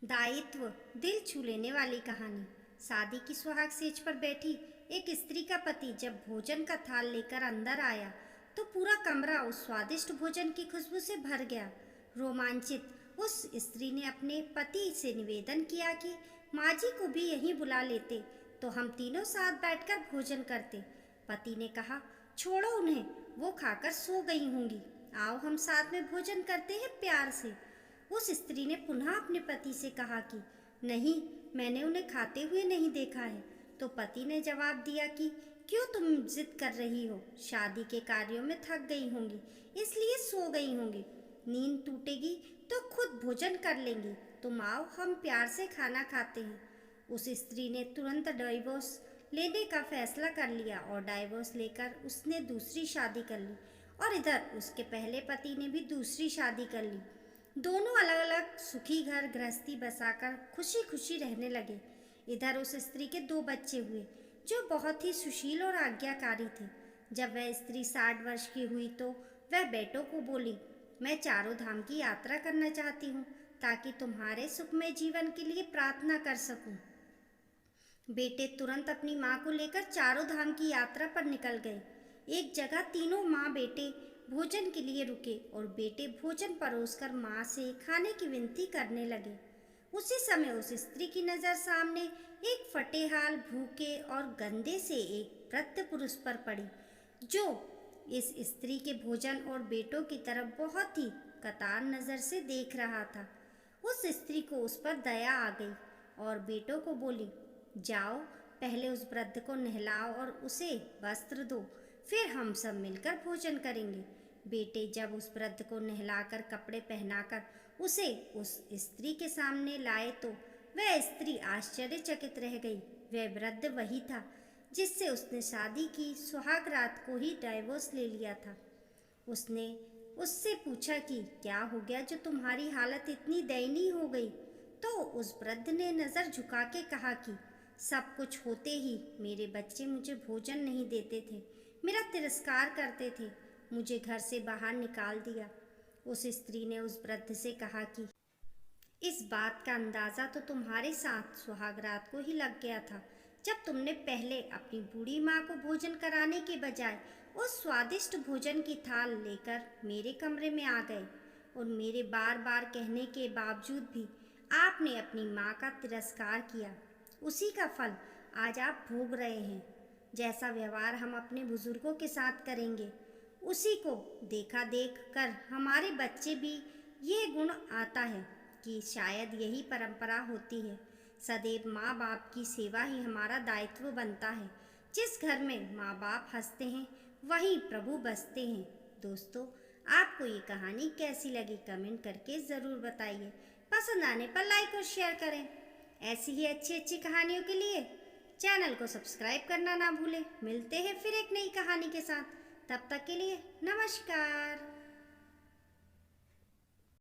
दायित्व दिल छू लेने वाली कहानी। शादी की सुहाग सेज पर बैठी एक स्त्री का पति जब भोजन का थाल लेकर अंदर आया तो पूरा कमरा उस स्वादिष्ट भोजन की खुशबू से भर गया। रोमांचित उस स्त्री ने अपने पति से निवेदन किया कि माँ जी को भी यहीं बुला लेते तो हम तीनों साथ बैठकर भोजन करते। पति ने कहा, छोड़ो उन्हें, वो खाकर सो गई होंगी, आओ हम साथ में भोजन करते हैं प्यार से। उस स्त्री ने पुनः अपने पति से कहा कि नहीं, मैंने उन्हें खाते हुए नहीं देखा है। तो पति ने जवाब दिया कि क्यों तुम जिद कर रही हो, शादी के कार्यों में थक गई होंगी इसलिए सो गई होंगी, नींद टूटेगी तो खुद भोजन कर लेंगी, तुम आओ हम प्यार से खाना खाते हैं। उस स्त्री ने तुरंत डाइवोर्स लेने का फैसला कर लिया और डाइवोर्स लेकर उसने दूसरी शादी कर ली और इधर उसके पहले पति ने भी दूसरी शादी कर ली। दोनों अलग अलग सुखी घर गृहस्थी बसाकर खुशी खुशी रहने लगे। इधर उस स्त्री के 2 बच्चे हुए जो बहुत ही सुशील और आज्ञाकारी थे। जब वह स्त्री 60 वर्ष की हुई तो वह बेटों को बोली, मैं चारों धाम की यात्रा करना चाहती हूँ ताकि तुम्हारे सुखमय जीवन के लिए प्रार्थना कर सकूं। बेटे तुरंत अपनी माँ को लेकर चारों धाम की यात्रा पर निकल गए। एक जगह तीनों माँ बेटे भोजन के लिए रुके और बेटे भोजन परोसकर माँ से खाने की विनती करने लगे। उसी समय उस स्त्री की नज़र सामने एक फटेहाल, भूखे और गंदे से एक वृद्ध पुरुष पर पड़ी जो इस स्त्री के भोजन और बेटों की तरफ बहुत ही कतार नज़र से देख रहा था। उस स्त्री को उस पर दया आ गई और बेटों को बोली, जाओ पहले उस वृद्ध को नहलाओ और उसे वस्त्र दो, फिर हम सब मिलकर भोजन करेंगे। बेटे जब उस वृद्ध को नहलाकर कपड़े पहनाकर उसे उस स्त्री के सामने लाए तो वह स्त्री आश्चर्यचकित रह गई। वह वृद्ध वही था जिससे उसने शादी की सुहाग रात को ही डाइवोर्स ले लिया था। उसने उससे पूछा कि क्या हो गया जो तुम्हारी हालत इतनी दयनीय हो गई। तो उस वृद्ध ने नज़र झुका के कहा कि सब कुछ होते ही मेरे बच्चे मुझे भोजन नहीं देते थे, मेरा तिरस्कार करते थे, मुझे घर से बाहर निकाल दिया। उस स्त्री ने उस वृद्ध से कहा कि इस बात का अंदाज़ा तो तुम्हारे साथ सुहागरात को ही लग गया था जब तुमने पहले अपनी बूढ़ी माँ को भोजन कराने के बजाय उस स्वादिष्ट भोजन की थाल लेकर मेरे कमरे में आ गए और मेरे बार बार कहने के बावजूद भी आपने अपनी माँ का तिरस्कार किया। उसी का फल आज आप भोग रहे हैं। जैसा व्यवहार हम अपने बुजुर्गों के साथ करेंगे उसी को देखा देख कर हमारे बच्चे भी ये गुण आता है कि शायद यही परंपरा होती है। सदैव माँ बाप की सेवा ही हमारा दायित्व बनता है। जिस घर में माँ बाप हंसते हैं वहीं प्रभु बसते हैं। दोस्तों, आपको ये कहानी कैसी लगी कमेंट करके ज़रूर बताइए। पसंद आने पर लाइक और शेयर करें। ऐसी ही अच्छी अच्छी कहानियों के लिए चैनल को सब्सक्राइब करना ना भूलें। मिलते हैं फिर एक नई कहानी के साथ। तब तक के लिए नमस्कार।